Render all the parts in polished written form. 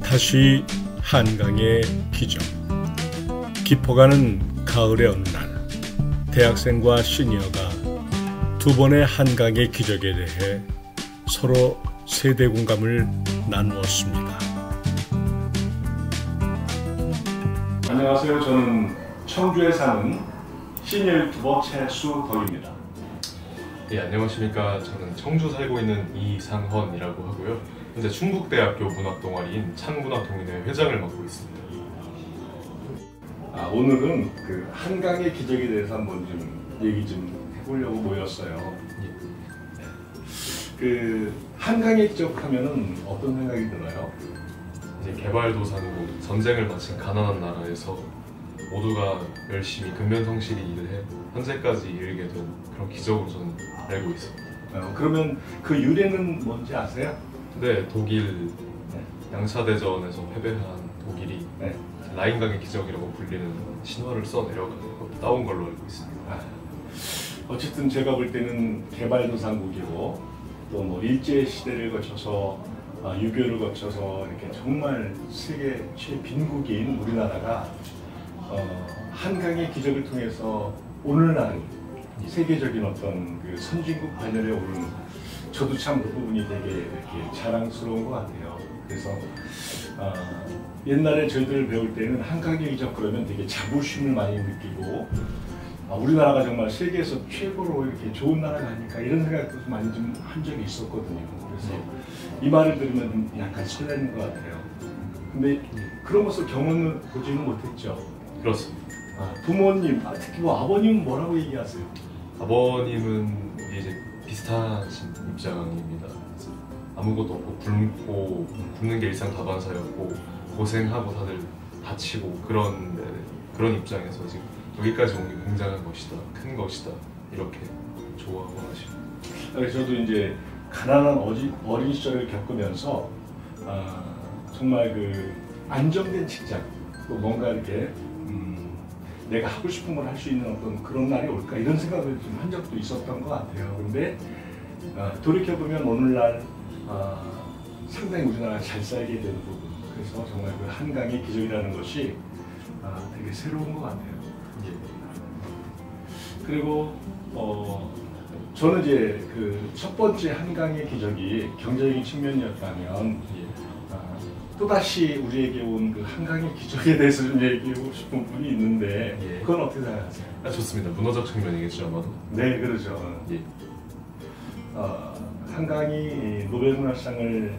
다시 한강의 기적. 깊어가는 가을의 어느 날, 대학생과 시니어가 두 번의 한강의 기적에 대해 서로 세대 공감을 나누었습니다. 안녕하세요. 저는 청주에 사는 시니어 유튜버 최수덕입니다. 네, 안녕하십니까. 저는 청주 살고 있는 이상헌이라고 하고요. 현재 충북대학교 문학동아리인 창문학동인회 회장을 맡고 있습니다. 오늘은 그 한강의 기적에 대해서 한번 좀 얘기 좀 해보려고 모였어요. 그 한강의 기적 하면은 어떤 생각이 들어요? 이제 개발도상국, 전쟁을 마친 가난한 나라에서 모두가 열심히 근면성실히 일을 해 현재까지 이르게 된 그런 기적으로 저는 알고 있습니다. 그러면 그 유래는 뭔지 아세요? 네, 독일 양차대전에서 패배한 독일이 라인강의 기적이라고 불리는 신화를 써내려가고 따온 걸로 알고 있습니다. 어쨌든 제가 볼 때는 개발도상국이고 또 뭐 일제 시대를 거쳐서 유교를 거쳐서 이렇게 정말 세계 최빈국인 우리나라가 한강의 기적을 통해서 오늘날 세계적인 어떤 그 선진국 반열에 오른, 저도 참 그 부분이 되게 이렇게 자랑스러운 것 같아요. 그래서 옛날에 저희들 배울 때는 한강의 기적 그러면 되게 자부심을 많이 느끼고 우리나라가 정말 세계에서 최고로 이렇게 좋은 나라가 아닐까 이런 생각도 많이 좀 한 적이 있었거든요. 그래서 이 말을 들으면 좀 약간 설레는 것 같아요. 근데 그런 것을 경험을 보지는 못했죠. 그렇습니다. 부모님, 특히 뭐 아버님은 뭐라고 얘기하세요? 아버님은 이제 비슷하신 입장입니다. 아무것도 없고 굶는 게 일상 다반사였고 고생하고 다들 다치고 그런 입장에서 지금 여기까지 온 게 굉장한 것이다, 큰 것이다 이렇게 좋아하고 하시고. 저도 이제 가난한 어린 시절을 겪으면서 정말 그 안정된 직장, 또 뭔가 이렇게 내가 하고 싶은 걸 할 수 있는 어떤 그런 날이 올까 이런 생각을 좀 한 적도 있었던 것 같아요. 근데 돌이켜보면 오늘날 상당히 우리나라가 잘 살게 되는 부분, 그래서 정말 그 한강의 기적이라는 것이 되게 새로운 것 같아요. 그리고 저는 이제 그 첫 번째 한강의 기적이 경제적인 측면이었다면 또다시 우리에게 온 그 한강의 기적에 대해서 좀 얘기하고 싶은 부분이 있는데 그건 어떻게 생각하세요? 좋습니다. 문화적 측면이겠죠 아마도. 네, 그렇죠. 한강이 노벨문학상을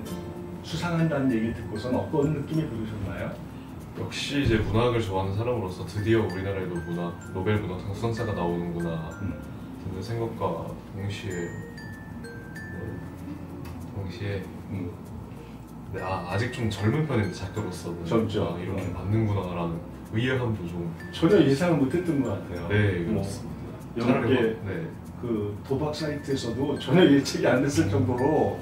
수상한다는 얘기 듣고선 어떤 느낌이 들으셨나요? 역시 이제 문학을 좋아하는 사람으로서 드디어 우리나라에도 노벨문학상 수상자가 나오는구나 드는 생각과 동시에 아직 좀 젊은 편인데 작가로서는 젊죠. 이렇게 맞는구나라는 의아함도 좀 전혀 예상을 못했던 것 같아요. 네, 그렇습니다. 여러 개 그 도박 사이트에서도 전혀 예측이 안 됐을 정도로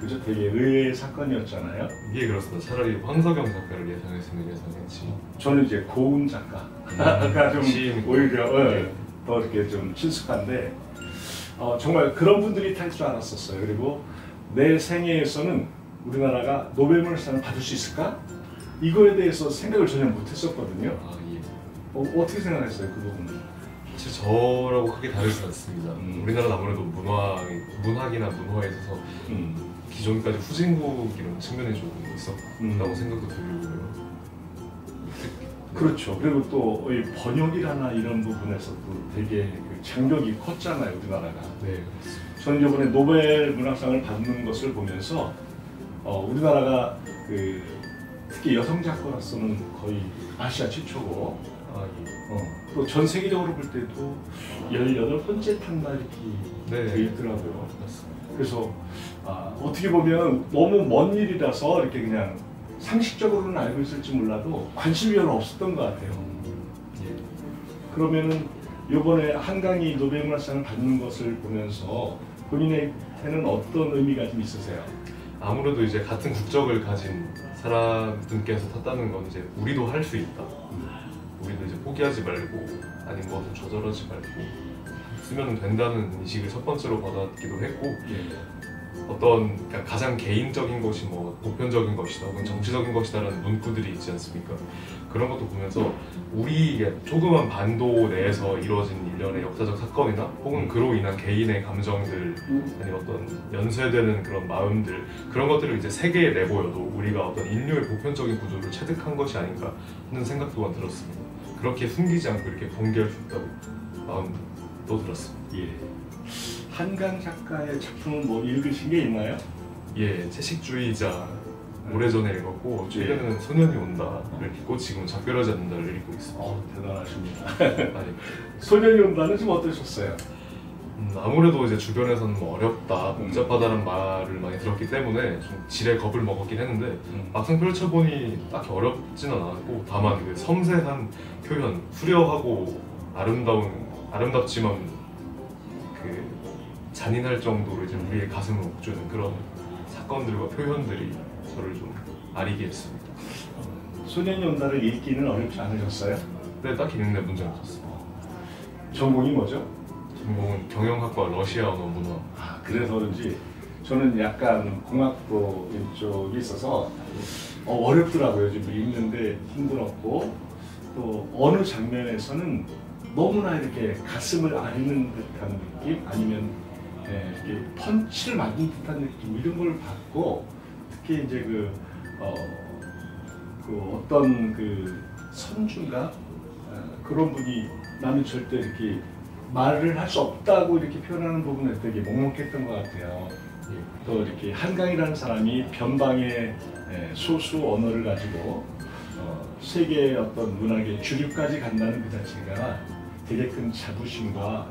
그죠? 되게 의외의 사건이었잖아요. 이게 그렇습니다. 차라리 황석영 작가를 예상했으면 예상했지. 저는 이제 고은 작가가 좀 오히려 더 이렇게 좀 친숙한데 정말 그런 분들이 탈 줄 알았었어요. 그리고 내 생애에서는 우리나라가 노벨문학상을 받을 수 있을까? 이거에 대해서 생각을 전혀 못했었거든요. 어떻게 생각했어요, 그 부분은? 사실 저라고 크게 다르지 않습니다. 우리나라는 아무래도 문학이나 문화에 있어서 기존까지 후진국이라는 측면이 좀 있었다고 생각도 들고요. 그렇죠. 그리고 또 이 번역이라나 이런 부분에서도 되게 그 장벽이 컸잖아요, 우리나라가. 네. 저는 이번에 노벨 문학상을 받는 것을 보면서 우리나라가 그 특히 여성 작가로서는 거의 아시아 최초고 또 전 세계적으로 볼 때도 18번째 탄말기 되어 있더라고요. 그래서 어떻게 보면 너무 먼 일이라서 이렇게 그냥 상식적으로는 알고 있을지 몰라도 관심이 별로 없었던 것 같아요. 그러면은 이번에 한강이 노벨문학상을 받는 것을 보면서 본인에게는 어떤 의미가 좀 있으세요? 아무래도 이제 같은 국적을 가진 사람들께서 탔다는 건 이제 우리도 할 수 있다. 우리도 이제 포기하지 말고 아닌 것을 조절하지 말고 쓰면 된다는 인식을 첫 번째로 받았기도 했고 어떤 그러니까 가장 개인적인 것이 뭐 보편적인 것이다 혹은 정치적인 것이다라는 문구들이 있지 않습니까? 그런 것도 보면서 우리 조그만 반도 내에서 이루어진 일련의 역사적 사건이나 혹은 그로 인한 개인의 감정들 아니 어떤 연쇄되는 그런 마음들 그런 것들을 이제 세계에 내보여도 우리가 어떤 인류의 보편적인 구조를 체득한 것이 아닌가 하는 생각 또한 들었습니다. 그렇게 숨기지 않고 이렇게 공개할 수 있다고 마음도 들었습니다. 예. 한강 작가의 작품은 뭐 읽으신 게 있나요? 예, 채식주의자 오래전에 읽었고 최근에는 소년이 온다를 읽고 지금 작별하지 않는다를 읽고 있습니다. 대단하십니다. 아니, 소년이 온다는 좀 어떠셨어요? 아무래도 이제 주변에서는 뭐 어렵다, 복잡하다는 말을 많이 들었기 때문에 좀 지레 겁을 먹었긴 했는데 막상 펼쳐보니 딱히 어렵지는 않았고 다만 그 섬세한 표현, 수려하고 아름답지만 그 잔인할 정도로 이제 우리의 가슴을 옥죄는 그런 사건들과 표현들이 저를 좀 아리게 했습니다. 소년이 온다를 읽기는 어렵지 않으셨어요? 네, 딱히 읽는데 문제는 없었습니다. 전공이 뭐죠? 전공은 경영학과 러시아 언어 문화. 그래서 그런지 저는 약간 공학도 이쪽에 있어서 어렵더라고요. 지금 읽는데 힘들었고 또 어느 장면에서는 너무나 이렇게 가슴을 아리는 듯한 느낌 아니면 이렇게 펀치를 맞은 듯한 느낌 이런 걸 받고 특히 이제 어떤 그 선주가 그런 분이 나는 절대 이렇게 말을 할 수 없다고 이렇게 표현하는 부분에 되게 먹먹했던 것 같아요. 또 이렇게 한강이라는 사람이 변방의 소수 언어를 가지고 세계의 어떤 문학의 주류까지 간다는 그 자체가 되게 큰 자부심과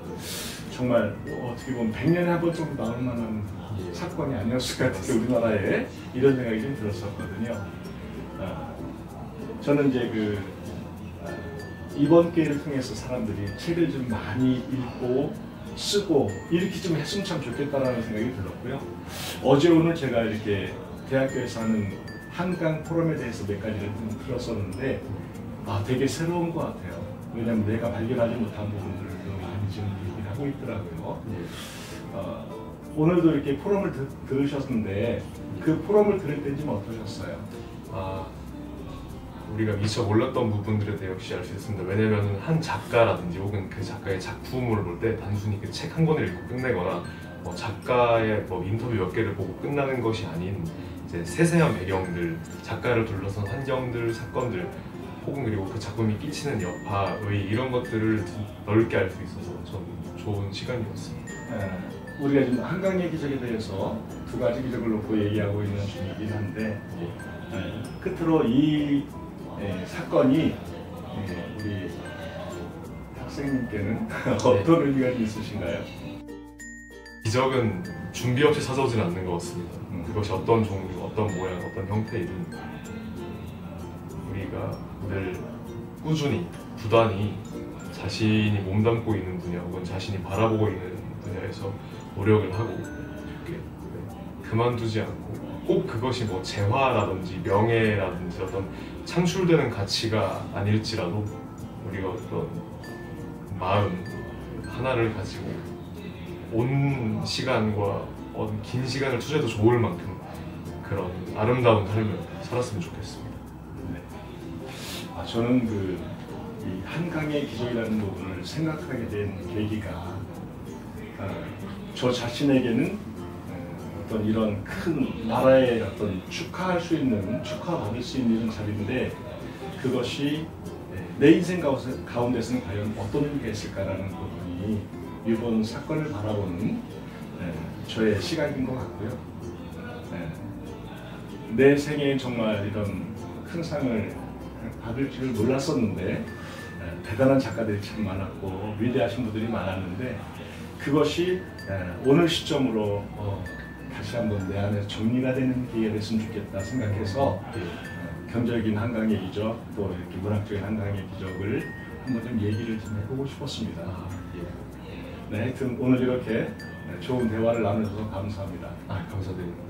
정말 어떻게 보면 100년에 한 번 정도 나올 만한 사건이 아니었을 것 같아요. 우리나라에 이런 생각이 좀 들었었거든요. 저는 이제 이번 기회를 통해서 사람들이 책을 좀 많이 읽고 쓰고 이렇게 좀 했으면 참 좋겠다라는 생각이 들었고요. 어제 오늘 제가 이렇게 대학교에서 하는 한강 포럼에 대해서 몇 가지를 좀 들었었는데 되게 새로운 것 같아요. 왜냐하면 내가 발견하지 못한 부분들을 많이 지금 얘기를 하고 있더라고요. 오늘도 이렇게 포럼을 들으셨는데 그 포럼을 들을 때 좀 어떠셨어요? 우리가 미처 몰랐던 부분들에 대해 역시 알 수 있습니다. 왜냐면 한 작가라든지 혹은 그 작가의 작품을 볼 때 단순히 그 책 한 권을 읽고 끝내거나 작가의 인터뷰 몇 개를 보고 끝나는 것이 아닌 이제 세세한 배경들, 작가를 둘러싼 환경들, 사건들 혹은 그리고 그 작품이 끼치는 여파의 이런 것들을 넓게 알 수 있어서 전 좋은 시간이었습니다. 우리가 지금 한강의 기적에 대해서 두 가지 기적을 놓고 얘기하고 있는 중이긴 한데 끝으로 이 사건이 우리 학생님께는 어떤 의미가 좀 있으신가요? 기적은 준비 없이 찾아오지는 않는 것 같습니다. 그것이 어떤 종류, 어떤 모양, 어떤 형태이든 우리가 늘 꾸준히, 부단히 자신이 몸담고 있는 분야 혹은 자신이 바라보고 있는 분야에서 노력을 하고 이렇게 그만두지 않고 꼭 그것이 재화라든지 명예라든지 어떤 창출되는 가치가 아닐지라도 우리가 어떤 마음 하나를 가지고 온 시간과 긴 시간을 투자해도 좋을 만큼 그런 아름다운 삶을 살았으면 좋겠습니다. 네. 저는 이 한강의 기적이라는 부분을 생각하게 된 계기가 저 자신에게는 어떤 이런 큰 나라의 어떤 축하받을 수 있는 이런 자리인데 그것이 내 인생 가운데서는 과연 어떤 의미가 있을까라는 부분이 이번 사건을 바라보는 저의 시각인 것 같고요. 내 생에 정말 이런 큰 상을 받을 줄 몰랐었는데 대단한 작가들이 참 많았고 위대하신 분들이 많았는데 그것이 오늘 시점으로 다시 한번 내 안에 정리가 되는 기회가 됐으면 좋겠다 생각해서 경제적인 한강의 기적 또 이렇게 문학적인 한강의 기적을 한번 좀 얘기를 좀 해보고 싶었습니다. 네, 하여튼 오늘 이렇게 좋은 대화를 나눠줘서 감사합니다. 감사드립니다.